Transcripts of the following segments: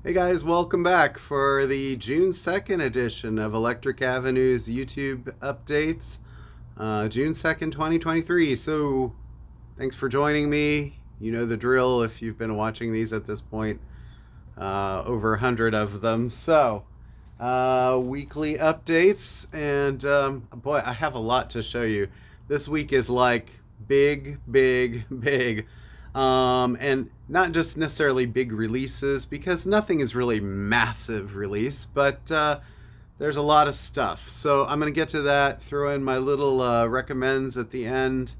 Hey guys, welcome back for the June 2nd edition of Electric Avenue's YouTube updates. June 2nd, 2023. So, thanks for joining me. You know the drill if you've been watching these at this point, over 100 of them. So, weekly updates, and boy, I have a lot to show you. This week is like big, big, big. And not just necessarily big releases, because nothing is really massive release, but there's a lot of stuff. So I'm going to get to that, throw in my little recommends at the end,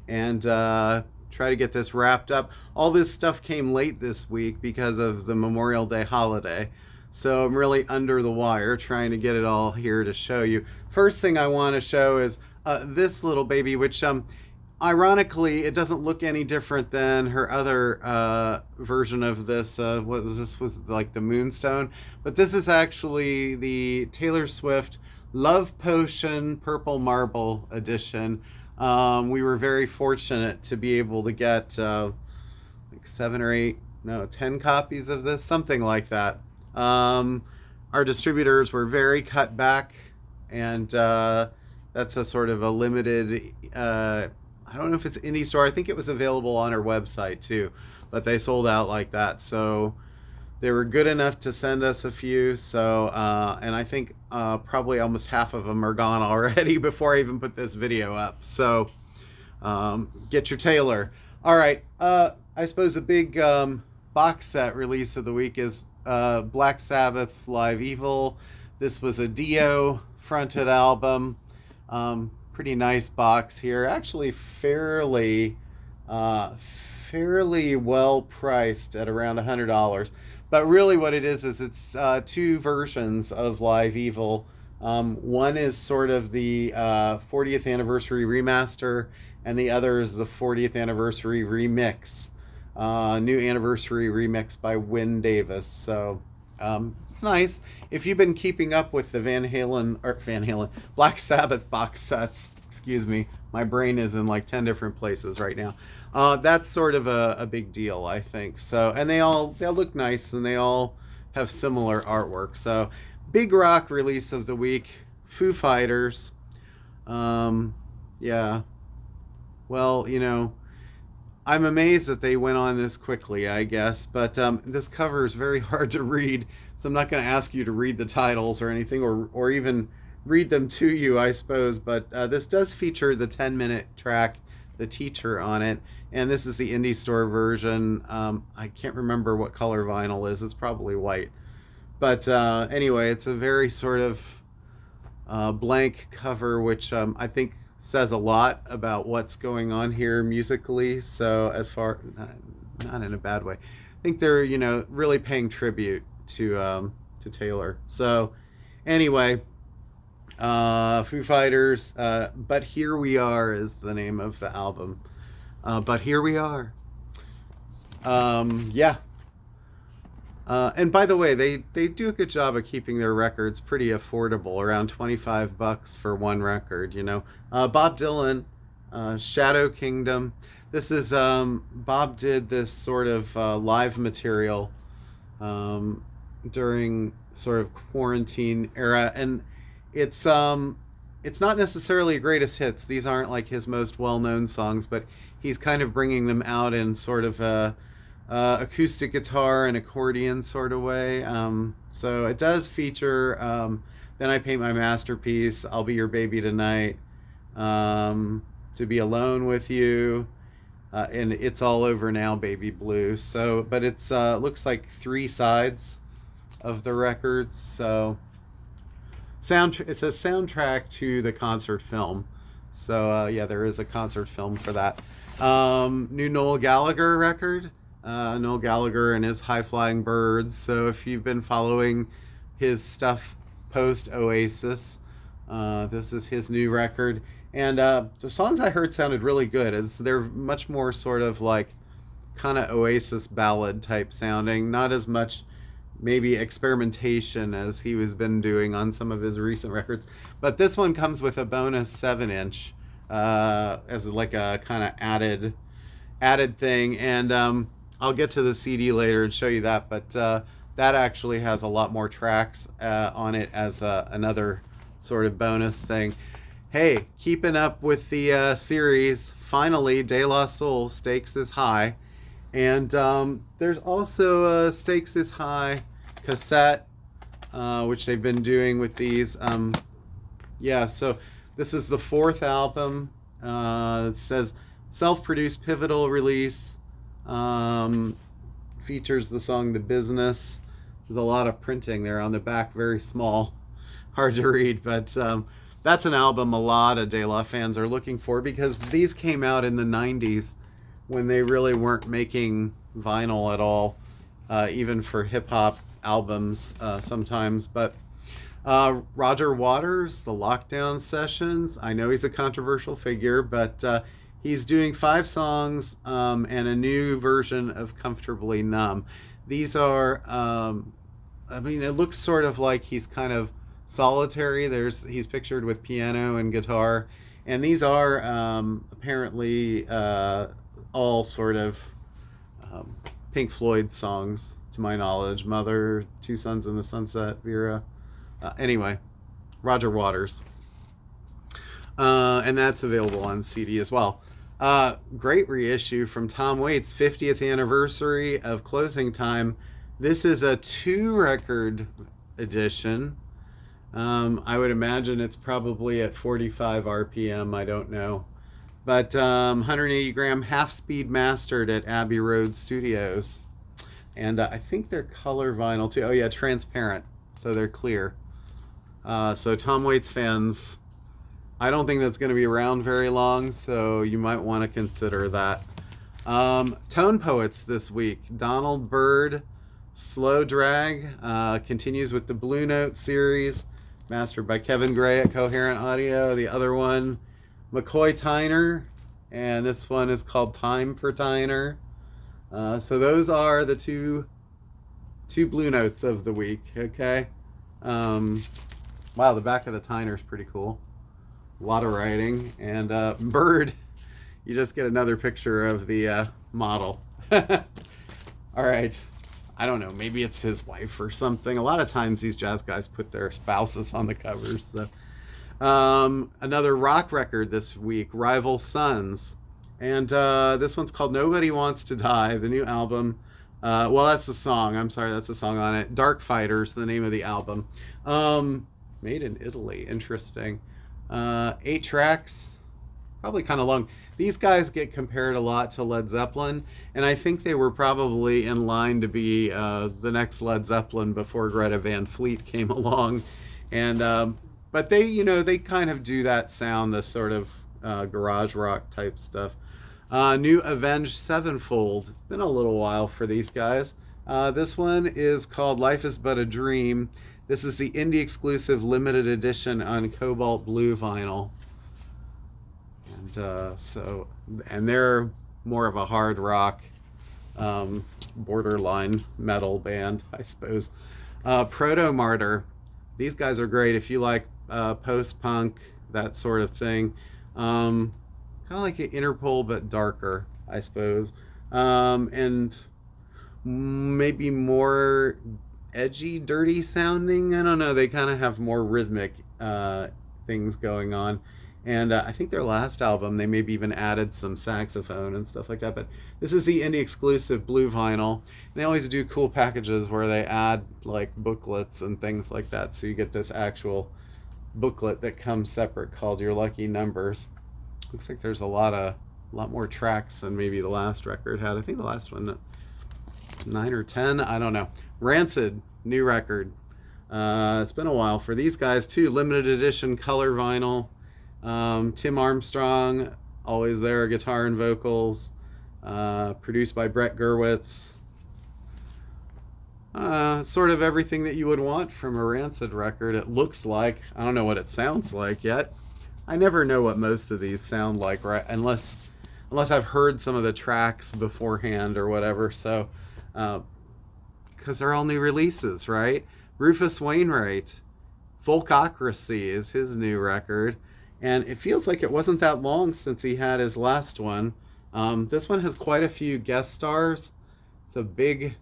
and try to get this wrapped up. All this stuff came late this week because of the Memorial Day holiday. So I'm really under the wire trying to get it all here to show you. First thing I want to show is this little baby, which ironically, it doesn't look any different than her other version of this. What was this? Was like the Moonstone, but this is actually the Taylor Swift Love Potion Purple Marble edition. We were very fortunate to be able to get like 7 or 8, no, 10 copies of this, something like that. Our distributors were very cut back, and that's a sort of a limited. I don't know if it's indie store. I think it was available on our website too, but they sold out like that. So they were good enough to send us a few. So and I think probably almost half of them are gone already before I even put this video up. So get your Taylor. All right. I suppose a big box set release of the week is Black Sabbath's Live Evil. This was a Dio fronted album. Pretty nice box here. Actually, fairly well priced at around $100. But really, what it is it's two versions of Live Evil. One is sort of the 40th anniversary remaster, and the other is the 40th anniversary remix. New anniversary remix by Wynn Davis. So it's nice. If you've been keeping up with the Black Sabbath box sets, excuse me, my brain is in like 10 different places right now. That's sort of a big deal, I think. So, and they all look nice, and they all have similar artwork. So, big rock release of the week, Foo Fighters. Yeah. Well, I'm amazed that they went on this quickly, I guess, but this cover is very hard to read, so I'm not going to ask you to read the titles or anything, or even read them to you, I suppose. But this does feature the 10-minute track, The Teacher, on it, and this is the indie store version. I can't remember what color vinyl is. It's probably white. But anyway, it's a very sort of blank cover, which I think says a lot about what's going on here musically. So not in a bad way. I think they're really paying tribute to Taylor. So anyway, Foo Fighters. But Here We Are is the name of the album. But Here We Are. Yeah. And by the way, they do a good job of keeping their records pretty affordable, around $25 for one record. Bob Dylan, Shadow Kingdom. This is Bob did this sort of live material during sort of quarantine era, and it's not necessarily greatest hits. These aren't like his most well-known songs, but he's kind of bringing them out in sort of a acoustic guitar and accordion sort of way. So it does feature Then I Paint My Masterpiece, I'll Be Your Baby Tonight, To Be Alone With You, and It's All Over Now, Baby Blue. So, but it's looks like 3 sides of the records. So it's a soundtrack to the concert film. So yeah, there is a concert film for that. New Noel Gallagher record. Noel Gallagher and his High Flying Birds. So if you've been following his stuff post Oasis, this is his new record. And the songs I heard sounded really good, as they're much more sort of like kind of Oasis ballad type sounding, not as much maybe experimentation as he has been doing on some of his recent records. But this one comes with a bonus 7-inch as like a kind of added thing. And I'll get to the CD later and show you that. But that actually has a lot more tracks on it as another sort of bonus thing. Hey, keeping up with the series, finally, De La Soul, Stakes is High. And there's also a Stakes is High cassette, which they've been doing with these. Yeah, so this is the fourth album. It says self-produced pivotal release. Um, Features the song "The Business." There's a lot of printing there on the back, very small, hard to read, but that's an album a lot of De La fans are looking for because these came out in the '90s when they really weren't making vinyl at all, even for hip hop albums sometimes. But Roger Waters, the Lockdown Sessions. I know he's a controversial figure, but he's doing 5 songs and a new version of Comfortably Numb. These are, I mean, it looks sort of like he's kind of solitary. He's pictured with piano and guitar, and these are apparently all sort of Pink Floyd songs, to my knowledge. Mother, Two Sons in the Sunset, Vera. Anyway, Roger Waters. And that's available on CD as well. Great reissue from Tom Waits' 50th anniversary of Closing Time. This is a 2-record edition. I would imagine it's probably at 45 RPM. I don't know. But 180 gram half-speed mastered at Abbey Road Studios. And I think they're color vinyl too. Oh yeah, transparent. So they're clear. So Tom Waits fans, I don't think that's going to be around very long, so you might want to consider that. Tone Poets this week. Donald Byrd, Slow Drag, continues with the Blue Note series, mastered by Kevin Gray at Coherent Audio. The other one, McCoy Tyner, and this one is called Time for Tyner. So those are the two Blue Notes of the week, okay? Wow, the back of the Tyner's pretty cool. A lot of writing. And Bird, you just get another picture of the model. All right. I don't know. Maybe it's his wife or something. A lot of times these jazz guys put their spouses on the covers. So. Another rock record this week, Rival Sons. And this one's called Nobody Wants to Die, the new album. Well, that's the song. I'm sorry, that's the song on it. Dark Fighters, the name of the album. Made in Italy. Interesting. 8 tracks, probably kind of long. These guys get compared a lot to Led Zeppelin, and I think they were probably in line to be the next Led Zeppelin before Greta Van Fleet came along. And but they kind of do that sound, the sort of garage rock type stuff. New Avenged Sevenfold. It's been a little while for these guys. This one is called Life is But a Dream. This is the indie exclusive limited edition on Cobalt Blue vinyl. And they're more of a hard rock, borderline metal band, I suppose. Proto Martyr. These guys are great if you like post-punk, that sort of thing. Kind of like an Interpol, but darker, I suppose. And maybe more edgy, dirty sounding. I don't know. They kind of have more rhythmic things going on. And I think their last album, they maybe even added some saxophone and stuff like that. But this is the indie exclusive blue vinyl. And they always do cool packages where they add like booklets and things like that. So you get this actual booklet that comes separate called Your Lucky Numbers. Looks like there's a lot more tracks than maybe the last record had. I think the last one, 9 or 10, I don't know. Rancid, new record. It's been a while for these guys too. Limited edition color vinyl. Tim Armstrong, always there, guitar and vocals. Produced by Brett Gurwitz. Sort of everything that you would want from a Rancid record, it looks like. I don't know what it sounds like yet. I never know what most of these sound like, right? Unless I've heard some of the tracks beforehand or whatever. So, because they're all new releases, right? Rufus Wainwright, Folkocracy is his new record. And it feels like it wasn't that long since he had his last one. This one has quite a few guest stars. It's a big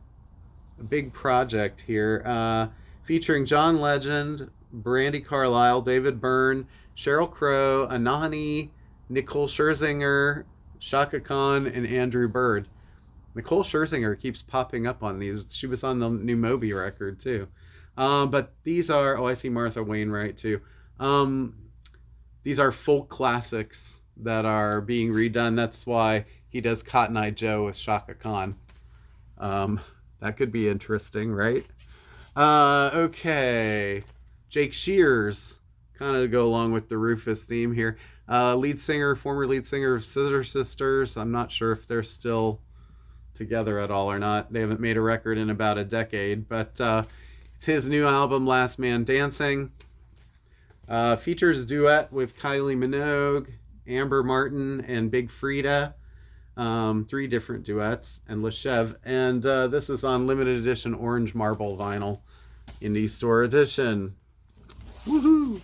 a big project here, featuring John Legend, Brandy Carlisle, David Byrne, Sheryl Crow, Anani, Nicole Scherzinger, Shaka Khan, and Andrew Bird. Nicole Scherzinger keeps popping up on these. She was on the new Moby record too. But these are, oh, I see Martha Wainwright too. Um, these are folk classics that are being redone. That's why he does Cotton Eye Joe with Shaka Khan. Um, that could be interesting, right? Okay. Jake Shears, kind of to go along with the Rufus theme here. Lead singer, former lead singer of Scissor Sisters. I'm not sure if they're still together at all or not. They haven't made a record in about a decade, but it's his new album, Last Man Dancing. Features duet with Kylie Minogue, Amber Martin, and Big Frida. Three different duets, and Leshev. And this is on limited edition orange marble vinyl, indie store edition. Woohoo!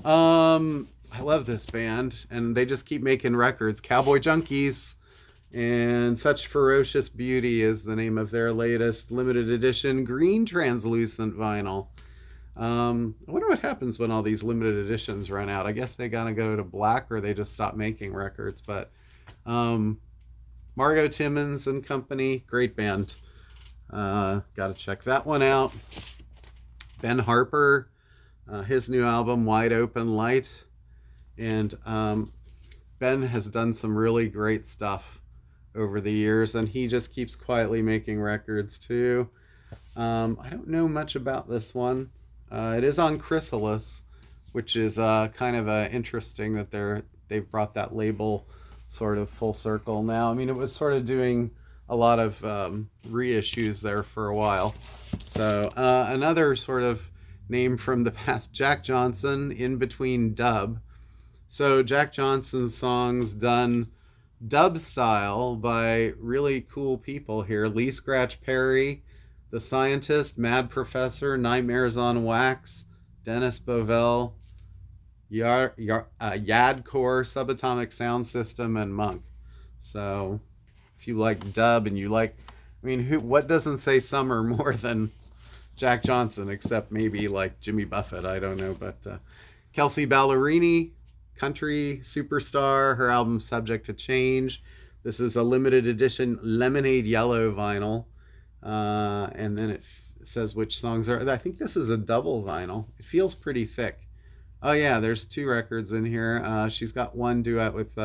I love this band, and they just keep making records. Cowboy Junkies, and Such Ferocious Beauty is the name of their latest limited edition green translucent vinyl. I wonder what happens when all these limited editions run out. I guess they gotta go to black, or they just stop making records. But Margot Timmons and Company, great band. Gotta check that one out. Ben Harper, his new album, Wide Open Light. And Ben has done some really great stuff over the years, and he just keeps quietly making records too. I don't know much about this one. It is on Chrysalis, which is kind of interesting that they've brought that label sort of full circle now. I mean, it was sort of doing a lot of reissues there for a while. So another sort of name from the past, Jack Johnson, In Between Dub. So Jack Johnson's songs done dub style by really cool people here. Lee Scratch Perry, The Scientist, Mad Professor, Nightmares on Wax, Dennis Bovell, Yadcore, Subatomic Sound System, and Monk. So if you like dub and you like, I mean, what doesn't say summer more than Jack Johnson, except maybe like Jimmy Buffett, I don't know. But Kelsey Ballerini, country superstar, her album Subject to Change. This is a limited edition lemonade yellow vinyl. And then it says which songs are. I think this is a double vinyl. It feels pretty thick. Oh yeah, there's two records in here. She's got one duet with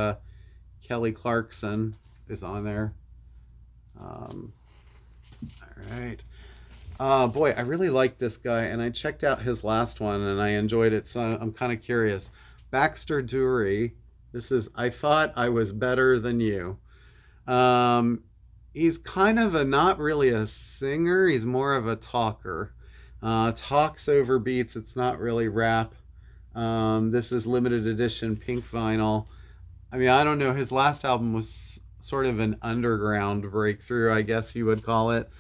Kelly Clarkson is on there. All right. Boy, I really like this guy, and I checked out his last one, and I enjoyed it, so I'm kind of curious. Baxter Dury, this is I Thought I Was Better Than You. He's kind of not really a singer, he's more of a talker. Talks over beats, it's not really rap. This is limited edition pink vinyl. I mean, I don't know, his last album was sort of an underground breakthrough, I guess you would call it.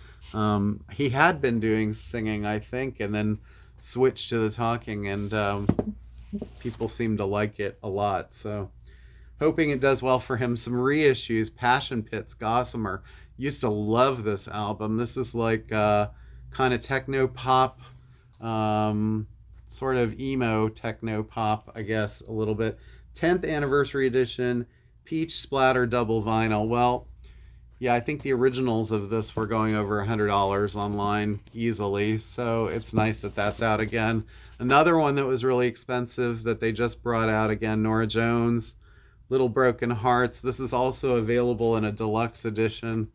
He had been doing singing, I think, and then switched to the talking, and people seem to like it a lot. So, hoping it does well for him. Some reissues, Passion Pits, Gossamer. Used to love this album. This is like kind of techno pop, sort of emo techno pop, I guess, a little bit. 10th anniversary edition, Peach Splatter double vinyl. Well, yeah, I think the originals of this were going over $100 online easily, so it's nice that that's out again. Another one that was really expensive that they just brought out again, Norah Jones, Little Broken Hearts. This is also available in a deluxe edition.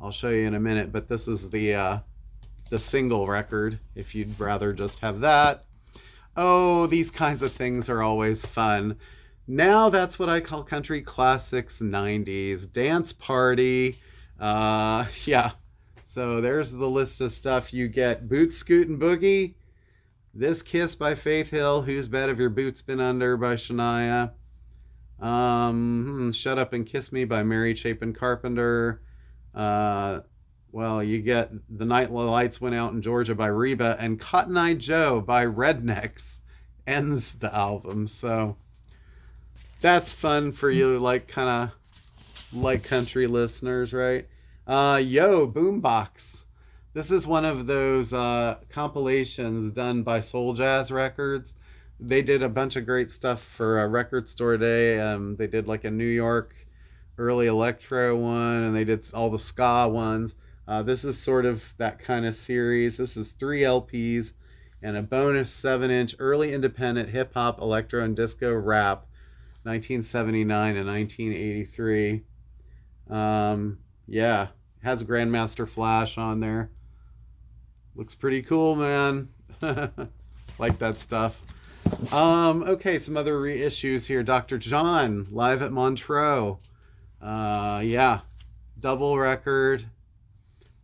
I'll show you in a minute, but this is the single record, if you'd rather just have that. Oh, these kinds of things are always fun. Now that's what I call country classics 90s. Dance Party. Yeah. So there's the list of stuff you get. Boot Scoot and Boogie. This Kiss by Faith Hill. Whose Bed Have Your Boots Been Under by Shania. Shut Up and Kiss Me by Mary Chapin Carpenter. Well, you get The Night Lights Went Out in Georgia by Reba, and Cotton Eye Joe by Rednecks ends the album. So that's fun for you, like kind of like country listeners, right? Yo, Boombox. This is one of those compilations done by Soul Jazz Records. They did a bunch of great stuff for Record Store Day. They did like a New York early electro one, and they did all the ska ones. This is sort of that kind of series. This is 3 LPs and a bonus 7-inch early independent hip hop, electro, and disco rap, 1979 and 1983. Yeah, has Grandmaster Flash on there. Looks pretty cool, man. Like that stuff. Okay, some other reissues here. Dr. John, live at Montreux. Yeah, double record.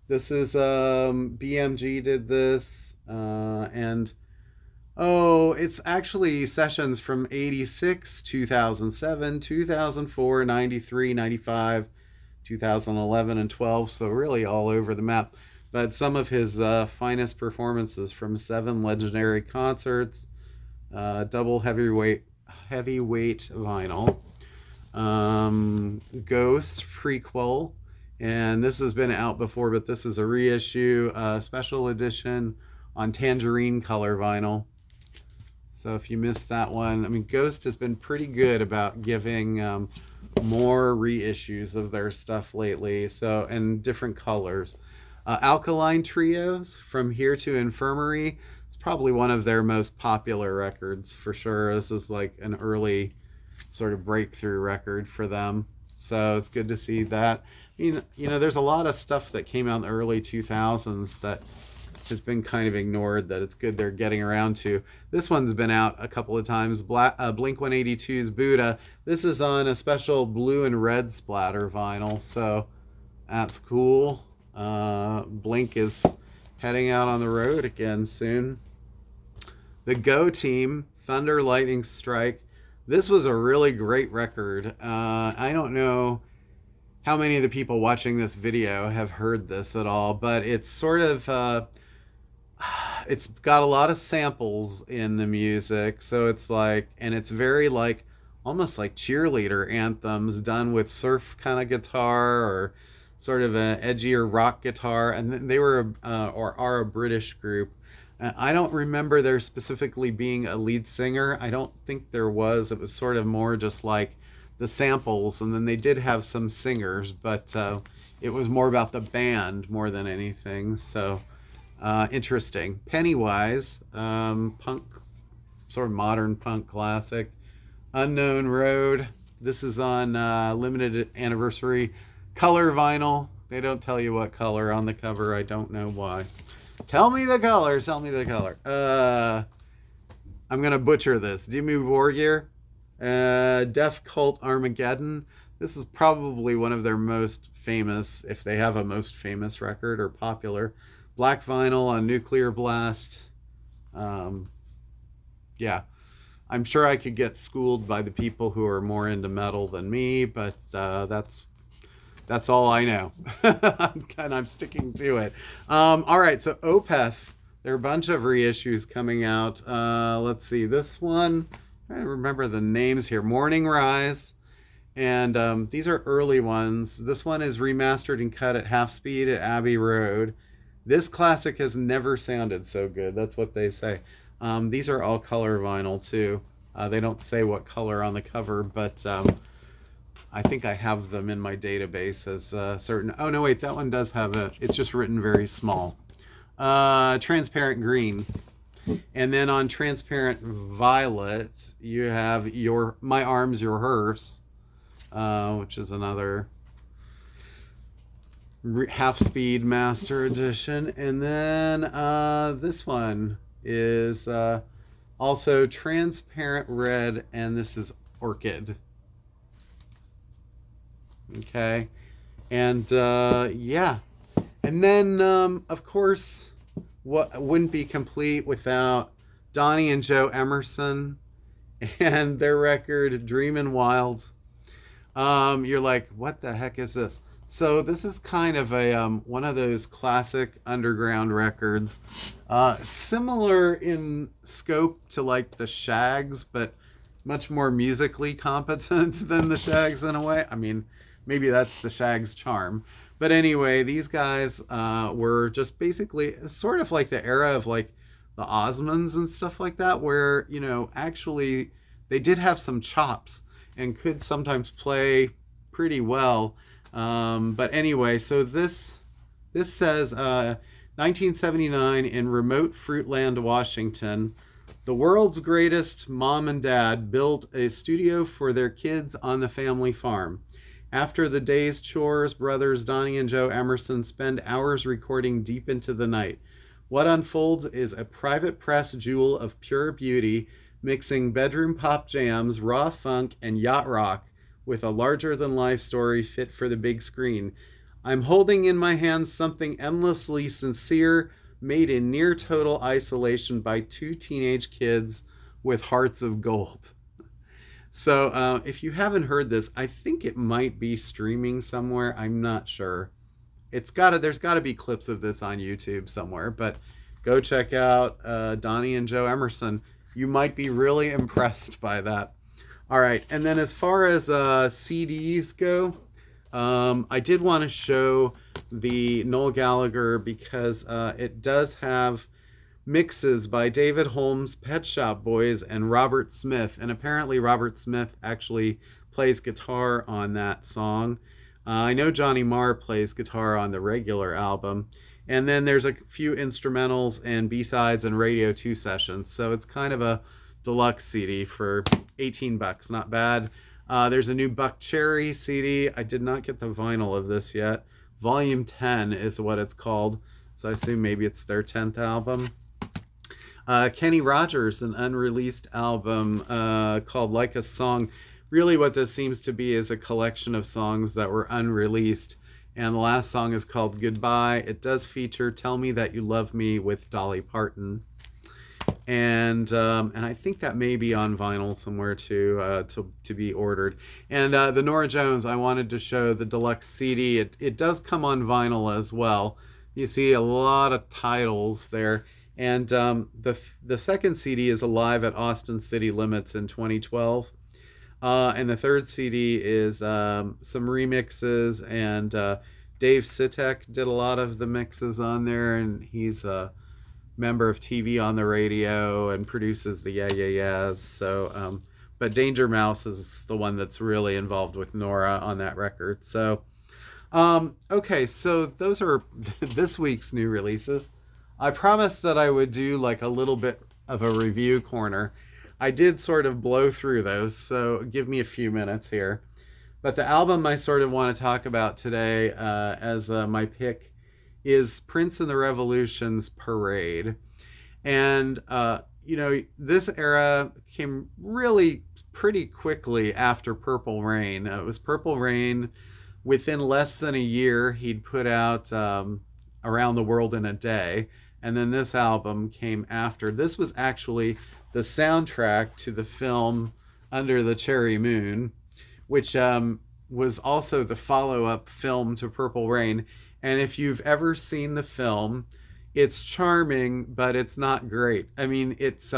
This is BMG did this, and oh, it's actually sessions from 86, 2007, 2004, 93, 95, 2011, and 12. So really all over the map. But some of his finest performances from 7 legendary concerts, double heavyweight vinyl, Ghost prequel, and this has been out before, but this is a reissue, special edition on tangerine color vinyl. So if you missed that one, I mean, Ghost has been pretty good about giving more reissues of their stuff lately. So, and different colors. Alkaline Trios, From Here to Infirmary. It's probably one of their most popular records for sure. This is like an early sort of breakthrough record for them. So it's good to see that. I mean, you know, there's a lot of stuff that came out in the early 2000s that has been kind of ignored that it's good they're getting around to. This one's been out a couple of times. Blink 182's Buddha. This is on a special blue and red splatter vinyl, so that's cool. Blink is heading out on the road again soon. The Go Team, Thunder Lightning Strike. This was a really great record. I don't know how many of the people watching this video have heard this at all, but it's sort of it's got a lot of samples in the music, so it's like, and it's very like almost like cheerleader anthems done with surf kind of guitar or sort of an edgier rock guitar. And they were or are a British group. I don't remember there specifically being a lead singer. I don't think there was. It was sort of more just like the samples, and then they did have some singers, but it was more about the band more than anything. So interesting. Pennywise, punk, sort of modern punk classic. Unknown Road. This is on limited anniversary color vinyl. They don't tell you what color on the cover. I don't know why. Tell me the color. Tell me the color. I'm gonna butcher this. Dimmu Borgir. Death Cult Armageddon. This is probably one of their most famous, if they have a most famous record or popular. Black vinyl on Nuclear Blast. Yeah, I'm sure I could get schooled by the people who are more into metal than me, but that's all I know. And I'm sticking to it. All right, so Opeth. There are a bunch of reissues coming out. Let's see, this one, I remember the names here. Morning Rise. And these are early ones. This one is remastered and cut at half speed at Abbey Road. This classic has never sounded so good. That's what they say. These are all color vinyl too. They don't say what color on the cover, but I think I have them in my database as certain. Oh no, wait, that one does have it's just written very small. Transparent Green. And then on Transparent Violet, you have My Arms, Your Hearse, which is another half-speed master edition. And then this one is also Transparent Red, and this is Orchid. Okay. And yeah. And then, of course, what wouldn't be complete without Donnie and Joe Emerson and their record Dreamin' Wild. You're like, what the heck is this? So this is kind of a one of those classic underground records, similar in scope to like the Shags, but much more musically competent than the Shags in a way. I mean, maybe that's the Shags' charm. But anyway, these guys were just basically sort of like the era of like the Osmonds and stuff like that, where, actually they did have some chops and could sometimes play pretty well. But anyway, so this says 1979 in remote Fruitland, Washington. The world's greatest mom and dad built a studio for their kids on the family farm. After the day's chores, brothers Donnie and Joe Emerson spend hours recording deep into the night. What unfolds is a private press jewel of pure beauty, mixing bedroom pop jams, raw funk, and yacht rock with a larger than life story fit for the big screen. I'm holding in my hands something endlessly sincere, made in near total isolation by two teenage kids with hearts of gold. So if you haven't heard this, I think it might be streaming somewhere. I'm not sure. There's got to be clips of this on YouTube somewhere. But go check out Donnie and Joe Emerson. You might be really impressed by that. All right, and then as far as CDs go, I did want to show the Noel Gallagher because it does have mixes by David Holmes, Pet Shop Boys, and Robert Smith. And apparently, Robert Smith actually plays guitar on that song. I know Johnny Marr plays guitar on the regular album. And then there's a few instrumentals and B-sides and Radio 2 sessions. So it's kind of a deluxe CD for 18 bucks. Not bad. There's a new Buck Cherry CD. I did not get the vinyl of this yet. Volume 10 is what it's called. So I assume maybe it's their 10th album. Kenny Rogers, an unreleased album called Like a Song. Really what this seems to be is a collection of songs that were unreleased. And the last song is called Goodbye. It does feature Tell Me That You Love Me with Dolly Parton. And I think that may be on vinyl somewhere to be ordered. And the Norah Jones, I wanted to show the deluxe CD. It does come on vinyl as well. You see a lot of titles there. And the second CD is Alive at Austin City Limits in 2012. And the third CD is some remixes, and Dave Sitek did a lot of the mixes on there, and he's a member of TV on the Radio and produces the Yeah Yeah Yeahs. So, but Danger Mouse is the one that's really involved with Nora on that record. So, okay, so those are this week's new releases. I promised that I would do like a little bit of a review corner. I did sort of blow through those, so give me a few minutes here. But the album I sort of want to talk about today as my pick is Prince and the Revolution's Parade. And, this era came really pretty quickly after Purple Rain. It was Purple Rain. Within less than a year, he'd put out Around the World in a Day. And then this album came after. This was actually the soundtrack to the film Under the Cherry Moon, which was also the follow-up film to Purple Rain. And if you've ever seen the film, it's charming, but it's not great. I mean, it's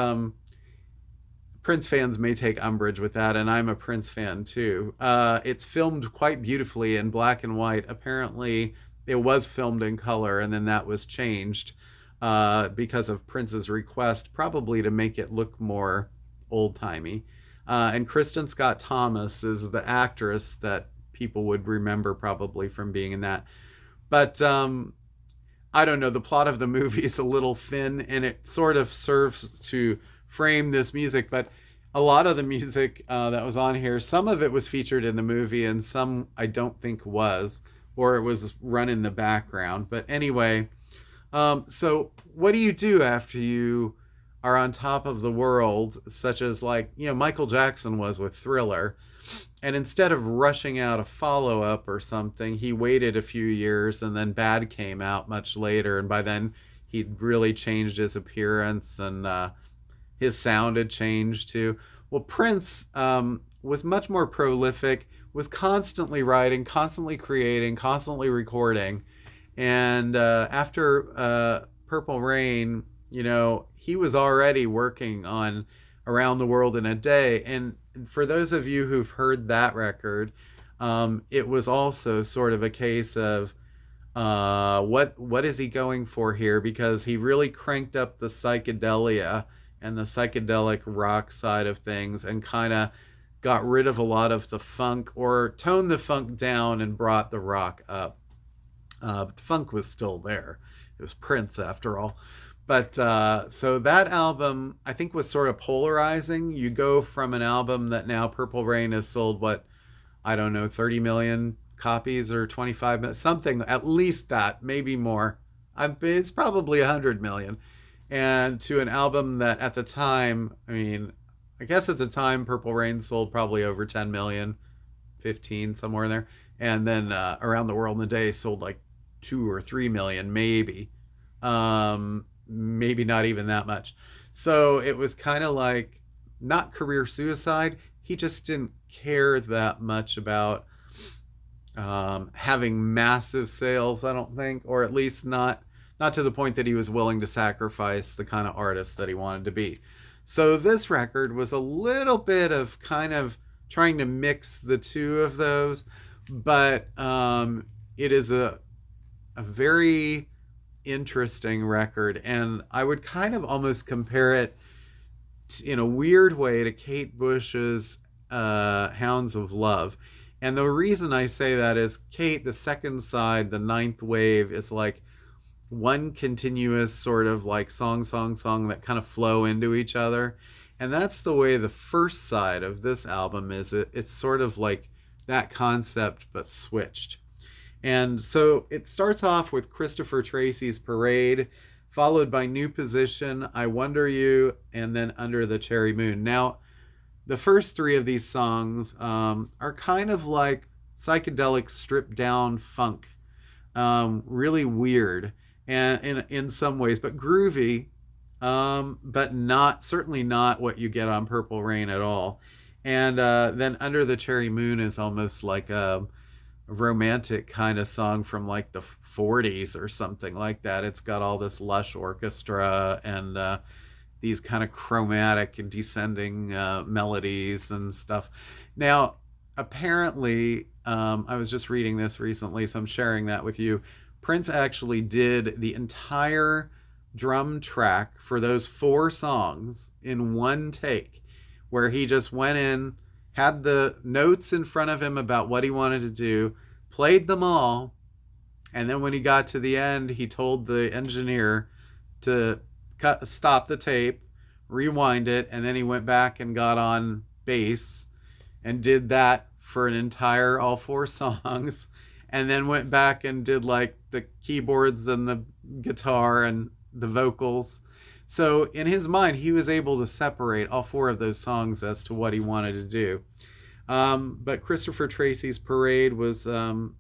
Prince fans may take umbrage with that, and I'm a Prince fan too. It's filmed quite beautifully in black and white. Apparently, it was filmed in color, and then that was changed because of Prince's request, probably to make it look more old-timey. And Kristen Scott Thomas is the actress that people would remember probably from being in that. But I don't know, the plot of the movie is a little thin, and it sort of serves to frame this music. But a lot of the music that was on here, some of it was featured in the movie, and some I don't think was, or it was run in the background. But anyway, so what do you do after you are on top of the world, such as Michael Jackson was with Thriller? And instead of rushing out a follow-up or something, he waited a few years, and then Bad came out much later, and by then he'd really changed his appearance, and his sound had changed too. Well, Prince was much more prolific, was constantly writing, constantly creating, constantly recording. And after Purple Rain, he was already working on Around the World in a Day. And for those of you who've heard that record, it was also sort of a case of What is he going for here? Because he really cranked up the psychedelia and the psychedelic rock side of things, and kind of got rid of a lot of the funk, or toned the funk down and brought the rock up. But the funk was still there. It was Prince after all. But so that album, I think, was sort of polarizing. You go from an album that now Purple Rain has sold, what, I don't know, 30 million copies or 25 million, something, at least that, maybe more. It's probably 100 million. And to an album that at the time, I mean, I guess at the time, Purple Rain sold probably over 10 million, 15, somewhere in there. And then Around the World in a Day sold like 2 or 3 million, maybe. Maybe not even that much. So it was kind of like not career suicide. He just didn't care that much about having massive sales, I don't think, or at least not to the point that he was willing to sacrifice the kind of artist that he wanted to be. So this record was a little bit of kind of trying to mix the two of those, but it is a very interesting record, and I would kind of almost compare it in a weird way to Kate Bush's Hounds of Love. And the reason I say that is Kate, the second side, the ninth wave, is like one continuous sort of like song that kind of flow into each other. And that's the way the first side of this album is. It's sort of like that concept, but switched. And so it starts off with Christopher Tracy's Parade, followed by New Position, I Wonder You, and then Under the Cherry Moon. Now, the first three of these songs are kind of like psychedelic stripped down funk, really weird, and in some ways, but groovy, but not, certainly not what you get on Purple Rain at all. And then Under the Cherry Moon is almost like a romantic kind of song from like the 40s or something like that. It's got all this lush orchestra and these kind of chromatic and descending melodies and stuff. Now, apparently, I was just reading this recently, so I'm sharing that with you. Prince actually did the entire drum track for those 4 songs in one take, where he just went in, had the notes in front of him about what he wanted to do, played them all, and then when he got to the end, he told the engineer to stop the tape, rewind it, and then he went back and got on bass and did that for an entire all 4 songs, and then went back and did like the keyboards and the guitar and the vocals. So in his mind, he was able to separate all 4 of those songs as to what he wanted to do. But Christopher Tracy's Parade was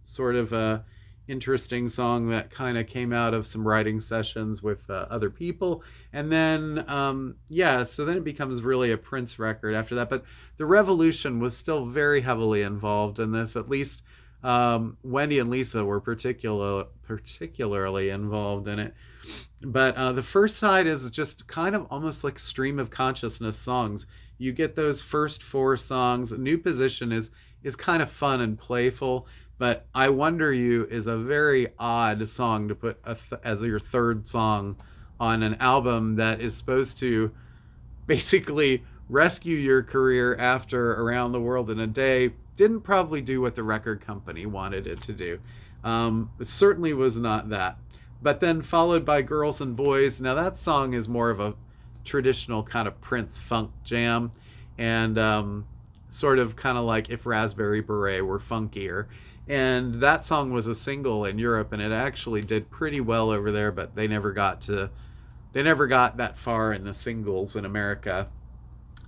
sort of a interesting song that kind of came out of some writing sessions with other people. And then, so then it becomes really a Prince record after that. But the Revolution was still very heavily involved in this. At least Wendy and Lisa were particularly involved in it. But the first side is just kind of almost like stream of consciousness songs. You get those first 4 songs. New Position is kind of fun and playful, but I Wonder You is a very odd song to put as your third song on an album that is supposed to basically rescue your career after Around the World in a Day. Didn't probably do what the record company wanted it to do. It certainly was not that. But then followed by Girls and Boys. Now that song is more of a traditional kind of Prince funk jam, and sort of kind of like If Raspberry Beret were funkier. And that song was a single in Europe, and it actually did pretty well over there, but they never got that far in the singles in America.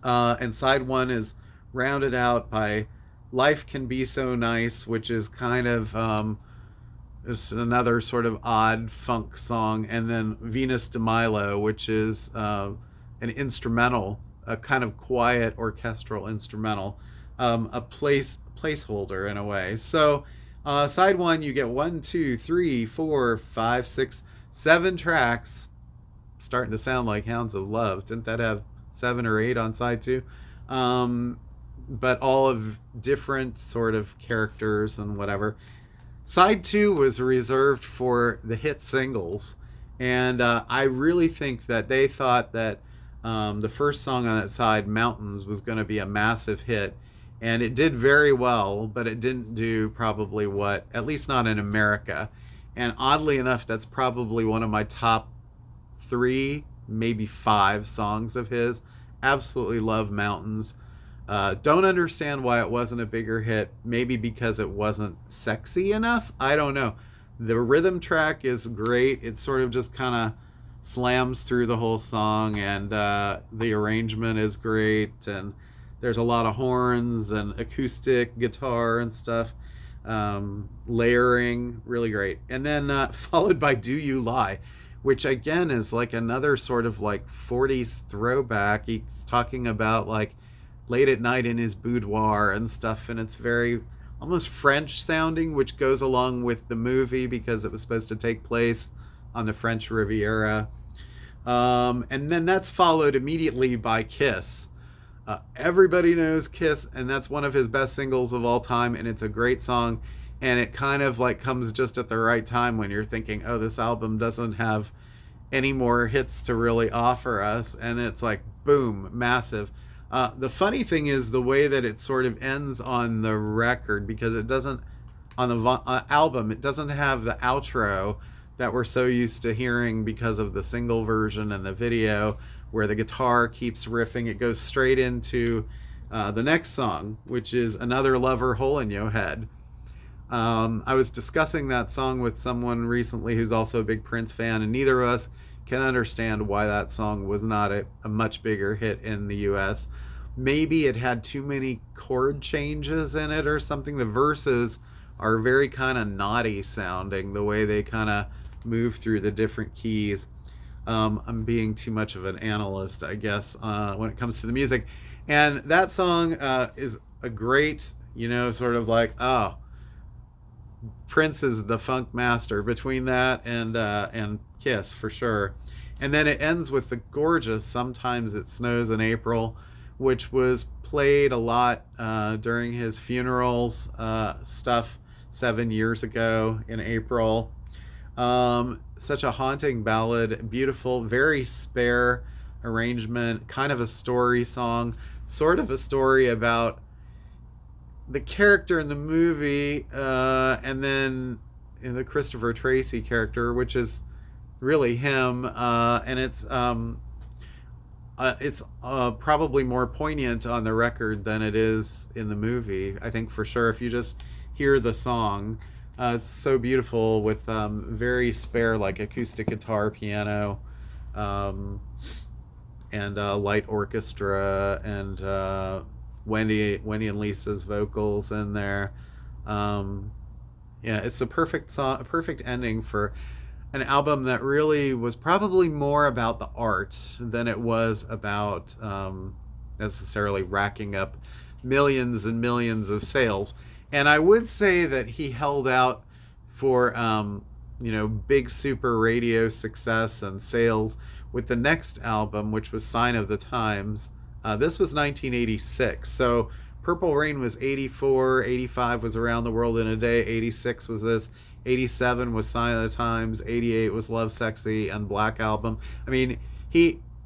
And side 1 is rounded out by Life Can Be So Nice, which is kind of it's another sort of odd funk song, and then Venus de Milo, which is an instrumental, a kind of quiet orchestral instrumental, a placeholder in a way. So side 1, you get 1, 2, 3, 4, 5, 6, 7 tracks, starting to sound like Hounds of Love. Didn't that have 7 or 8 on side 2? But all of different sort of characters and whatever. Side two was reserved for the hit singles, and I really think that they thought that the first song on that side, Mountains, was going to be a massive hit, and it did very well, but it didn't do probably what, at least not in America. And oddly enough, that's probably one of my top three, maybe five songs of his. Absolutely love Mountains. Don't understand why it wasn't a bigger hit. Maybe because it wasn't sexy enough. I don't know. The rhythm track is great. It sort of just kind of slams through the whole song, and the arrangement is great. And there's a lot of horns and acoustic guitar and stuff. Layering, really great. And then followed by Do You Lie, which again is like another sort of like 40s throwback. He's talking about like late at night in his boudoir and stuff, and it's very almost French sounding, which goes along with the movie because it was supposed to take place on the French Riviera. And then that's followed immediately by Kiss. Everybody knows Kiss, and that's one of his best singles of all time, and it's a great song, and it kind of like comes just at the right time when you're thinking, oh, this album doesn't have any more hits to really offer us, and it's like, boom, massive. The funny thing is the way that it sort of ends on the record, because it doesn't, on the album, it doesn't have the outro that we're so used to hearing because of the single version and the video, where the guitar keeps riffing. It goes straight into the next song, which is Another Lover Hole in Your Head. I was discussing that song with someone recently who's also a big Prince fan, and neither of us can understand why that song was not a much bigger hit in the US. Maybe it had too many chord changes in it or something. The verses are very kind of naughty sounding, the way they kind of move through the different keys. I'm being too much of an analyst, I guess, when it comes to the music. And that song is a great, sort of like, oh, Prince is the funk master between that and Kiss for sure. And then it ends with the gorgeous Sometimes It Snows in April, which was played a lot during his funerals stuff 7 years ago in April. Such a haunting ballad, beautiful, very spare arrangement, kind of a story song, sort of a story about the character in the movie, and then in the Christopher Tracy character, which is really him, and it's probably more poignant on the record than it is in the movie. I think for sure, if you just hear the song, it's so beautiful with very spare like acoustic guitar, piano, and light orchestra, and Wendy and Lisa's vocals in there. It's a perfect song, a perfect ending for an album that really was probably more about the art than it was about necessarily racking up millions and millions of sales. And I would say that he held out for big super radio success and sales with the next album, which was Sign of the Times. This was 1986, so Purple Rain was 84, 85 was Around the World in a Day, 86 was this, 87 was Sign of the Times, 88 was Love Sexy, and Black Album. I mean,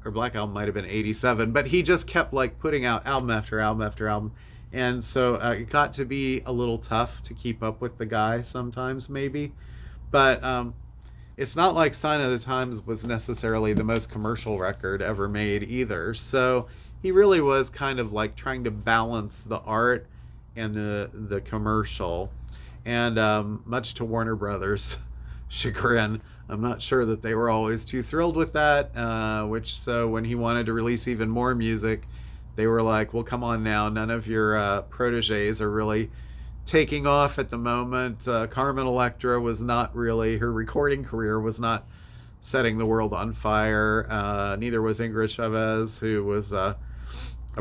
Black Album might have been 87, but he just kept like putting out album after album after album. And so it got to be a little tough to keep up with the guy sometimes, maybe. But it's not like Sign of the Times was necessarily the most commercial record ever made either. So he really was kind of like trying to balance the art and the commercial. And much to Warner Brothers' chagrin, I'm not sure that they were always too thrilled with that. So when he wanted to release even more music, they were like, well, come on now. None of your proteges are really taking off at the moment. Carmen Electra was not really, her recording career was not setting the world on fire. Neither was Ingrid Chavez, who was a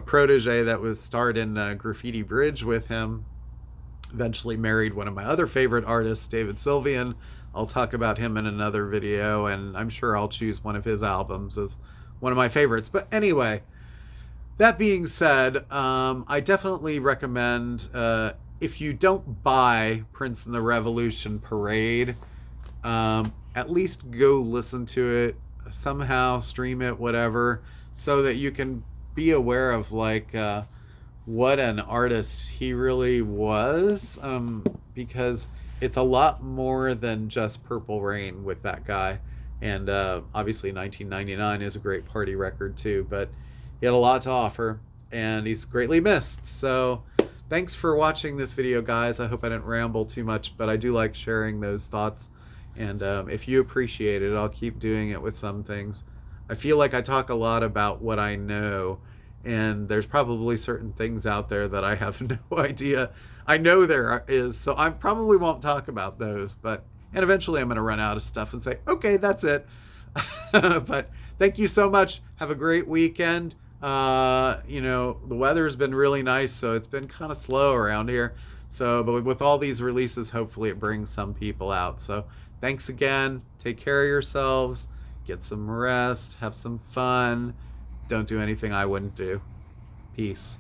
protege that was starred in Graffiti Bridge with him. Eventually married one of my other favorite artists, David Sylvian. I'll talk about him in another video, and I'm sure I'll choose one of his albums as one of my favorites. But anyway, that being said, I definitely recommend if you don't buy Prince and the Revolution Parade, at least go listen to it somehow, stream it, whatever, so that you can be aware of like what an artist he really was, because it's a lot more than just Purple Rain with that guy. And obviously 1999 is a great party record too, but he had a lot to offer, and he's greatly missed. So thanks for watching this video, guys. I hope I didn't ramble too much, but I do like sharing those thoughts. And if you appreciate it, I'll keep doing it with some things. I feel like I talk a lot about what I know, and there's probably certain things out there that I have no idea. I know there is, so I probably won't talk about those, and eventually I'm going to run out of stuff and say, okay, that's it. But thank you so much. Have a great weekend. The weather's been really nice, so it's been kind of slow around here. So, but with all these releases, hopefully it brings some people out. So thanks again. Take care of yourselves. Get some rest. Have some fun. Don't do anything I wouldn't do. Peace.